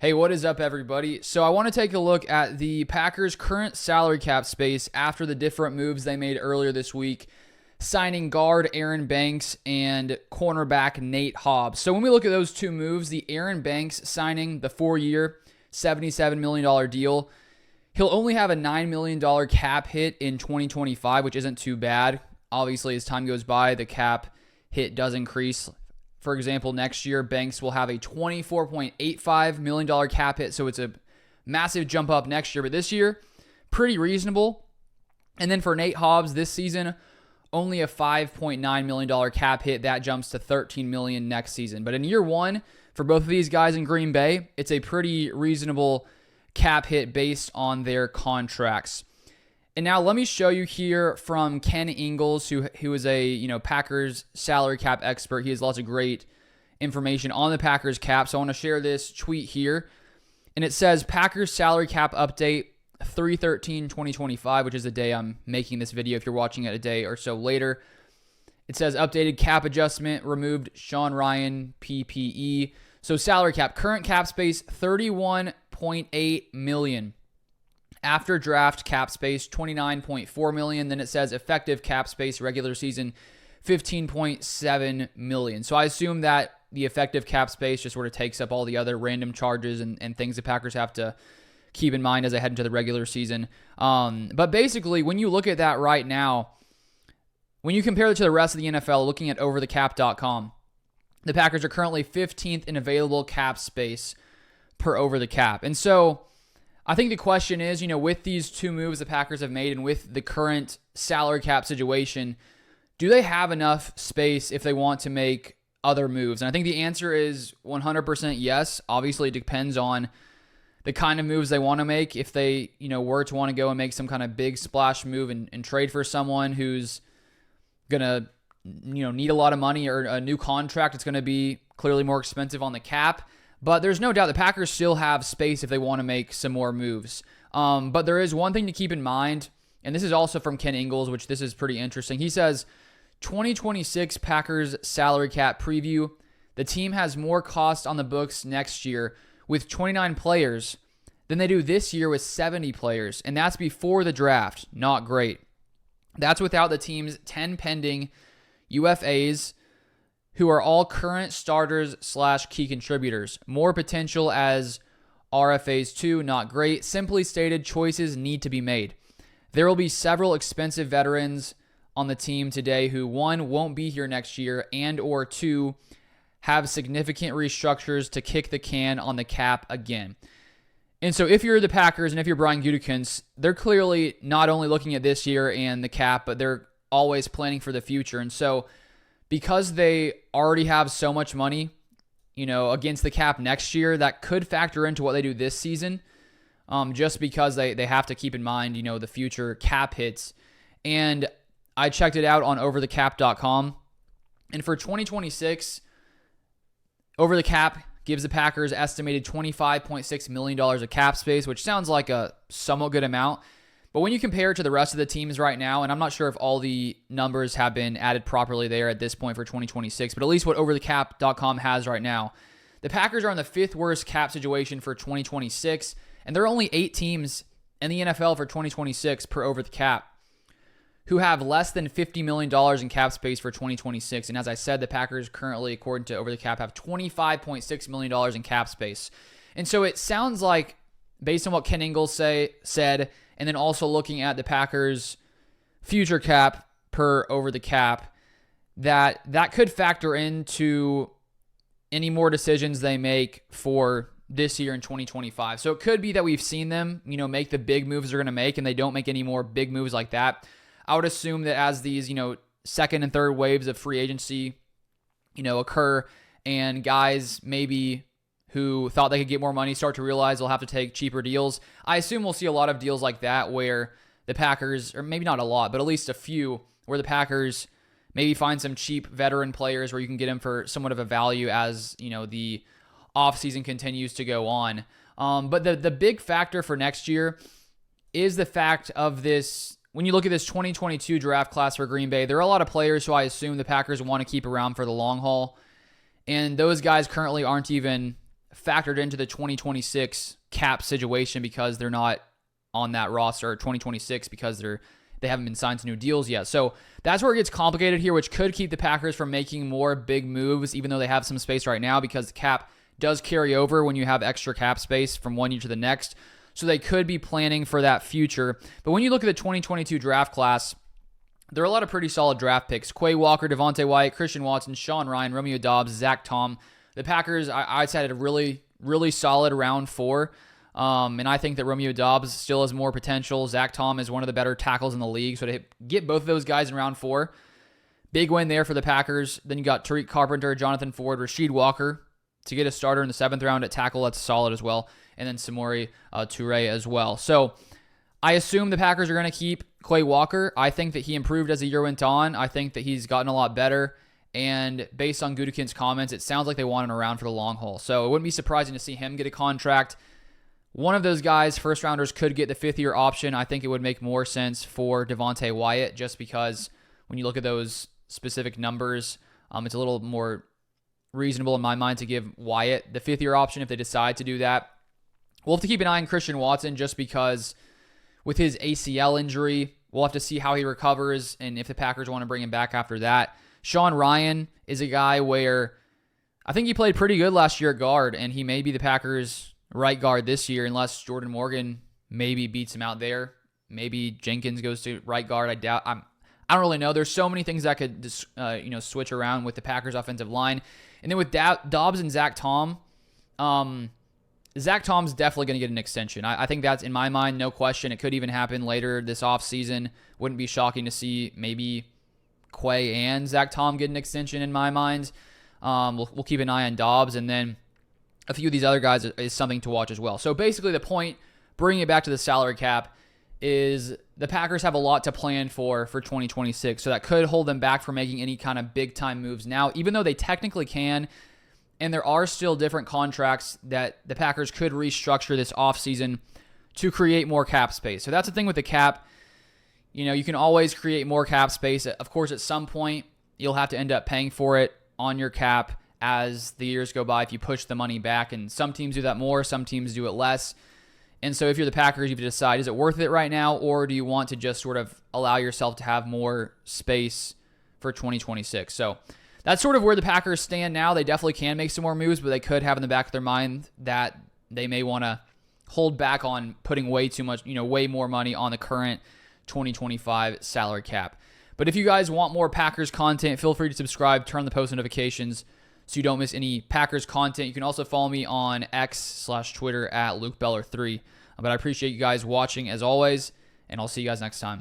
Hey, what is up, everybody? So I want to take a look at the Packers' current salary cap space after the different moves they made earlier this week, signing guard Aaron Banks and cornerback Nate Hobbs. So when we look at those two moves, the Aaron Banks signing the 4-year, $77 million deal, he'll only have a $9 million cap hit in 2025, which isn't too bad. Obviously, as time goes by, the cap hit does increase. For example, next year, Banks will have a $24.85 million cap hit, so it's a massive jump up next year. But this year, pretty reasonable. And then for Nate Hobbs this season, only a $5.9 million cap hit. That jumps to $13 million next season. But in year one, for both of these guys in Green Bay, it's a pretty reasonable cap hit based on their contracts. And now let me show you here from Ken Ingalls, who is a Packers salary cap expert. He has lots of great information on the Packers cap. So I want to share this tweet here. And it says Packers salary cap update 3/13/2025, which is the day I'm making this video if you're watching it a day or so later. It says updated cap adjustment, removed Sean Rhyan PPE. So salary cap, current cap space $31.8 million. After draft cap space, $29.4 million. Then it says effective cap space regular season, $15.7 million. So I assume that the effective cap space just sort of takes up all the other random charges and things the Packers have to keep in mind as they head into the regular season. But basically, when you look at that right now, when you compare it to the rest of the NFL, looking at overthecap.com, the Packers are currently 15th in available cap space per over the cap. And so I think the question is, with these two moves the Packers have made and with the current salary cap situation, do they have enough space if they want to make other moves? And I think the answer is 100% yes. Obviously, it depends on the kind of moves they want to make. If they, were to want to go and make some kind of big splash move and trade for someone who's going to, need a lot of money or a new contract, it's going to be clearly more expensive on the cap. But there's no doubt the Packers still have space if they want to make some more moves. But there is one thing to keep in mind, and this is also from Ken Ingalls, which this is pretty interesting. He says, 2026 Packers salary cap preview. The team has more cost on the books next year with 29 players than they do this year with 70 players. And that's before the draft. Not great. That's without the team's 10 pending UFAs, who are all current starters / key contributors. More potential as RFAs too, not great. Simply stated, choices need to be made. There will be several expensive veterans on the team today who, one, won't be here next year, and or two, have significant restructures to kick the can on the cap again. And so if you're the Packers and if you're Brian Gutekunst, they're clearly not only looking at this year and the cap, but they're always planning for the future. And so because they already have so much money, against the cap next year, that could factor into what they do this season, just because they have to keep in mind, the future cap hits. And I checked it out on overthecap.com. And for 2026, over the cap gives the Packers estimated $25.6 million of cap space, which sounds like a somewhat good amount. But when you compare it to the rest of the teams right now, and I'm not sure if all the numbers have been added properly there at this point for 2026, but at least what overthecap.com has right now, the Packers are in the 5th worst cap situation for 2026, and there are only 8 teams in the NFL for 2026 per over the cap who have less than $50 million in cap space for 2026. And as I said, the Packers currently, according to over the cap, have $25.6 million in cap space. And so it sounds like, based on what Ken Ingalls said, and then also looking at the Packers' future cap per over the cap, that could factor into any more decisions they make for this year in 2025. So it could be that we've seen them, make the big moves they're going to make, and they don't make any more big moves like that. I would assume that as these, second and third waves of free agency, occur, and guys maybe who thought they could get more money start to realize they'll have to take cheaper deals, I assume we'll see a lot of deals like that where the Packers, or maybe not a lot, but at least a few, where the Packers maybe find some cheap veteran players where you can get them for somewhat of a value as, the offseason continues to go on. But the big factor for next year is the fact of this. When you look at this 2022 draft class for Green Bay, there are a lot of players who I assume the Packers want to keep around for the long haul. And those guys currently aren't even factored into the 2026 cap situation because they're not on that roster, or 2026 because they haven't been signed to new deals yet. So that's where it gets complicated here, which could keep the Packers from making more big moves, even though they have some space right now, because the cap does carry over when you have extra cap space from one year to the next. So they could be planning for that future. But when you look at the 2022 draft class, there are a lot of pretty solid draft picks. Quay Walker, Devontae Wyatt, Christian Watson, Sean Ryan, Romeo Doubs, Zach Tom. The Packers, I'd say, had a really, really solid round 4. And I think that Romeo Doubs still has more potential. Zach Tom is one of the better tackles in the league. So to get both of those guys in round 4, big win there for the Packers. Then you got Tariq Carpenter, Jonathan Ford, Rasheed Walker to get a starter in the 7th round at tackle. That's solid as well. And then Samori Toure as well. So I assume the Packers are going to keep Quay Walker. I think that he improved as the year went on. I think that he's gotten a lot better. And based on Gutekunst's comments, it sounds like they want him around for the long haul. So it wouldn't be surprising to see him get a contract. One of those guys, first rounders, could get the 5th-year option. I think it would make more sense for Devontae Wyatt, just because when you look at those specific numbers, it's a little more reasonable in my mind to give Wyatt the 5th-year option if they decide to do that. We'll have to keep an eye on Christian Watson, just because with his ACL injury, we'll have to see how he recovers and if the Packers want to bring him back after that. Sean Ryan is a guy where I think he played pretty good last year at guard, and he may be the Packers' right guard this year, unless Jordan Morgan maybe beats him out there. Maybe Jenkins goes to right guard. I don't really know. There's so many things that could switch around with the Packers' offensive line. And then with Doubs and Zach Tom, Zach Tom's definitely going to get an extension. I think that's, in my mind, no question. It could even happen later this offseason. Wouldn't be shocking to see maybe Quay and Zach Tom get an extension in my mind. We'll keep an eye on Doubs, and then a few of these other guys is something to watch as well. So basically the point, bringing it back to the salary cap, is the Packers have a lot to plan for 2026. So that could hold them back from making any kind of big-time moves now, even though they technically can. And there are still different contracts that the Packers could restructure this offseason to create more cap space. So that's the thing with the cap. You can always create more cap space. Of course, at some point, you'll have to end up paying for it on your cap as the years go by if you push the money back. And some teams do that more, some teams do it less. And so if you're the Packers, you have to decide, is it worth it right now, or do you want to just sort of allow yourself to have more space for 2026? So that's sort of where the Packers stand now. They definitely can make some more moves, but they could have in the back of their mind that they may want to hold back on putting way too much, way more money on the current 2025 salary cap. But if you guys want more Packers content, feel free to subscribe, turn on the post notifications so you don't miss any Packers content. You can also follow me on X/Twitter at LukeBeller3. But I appreciate you guys watching as always, and I'll see you guys next time.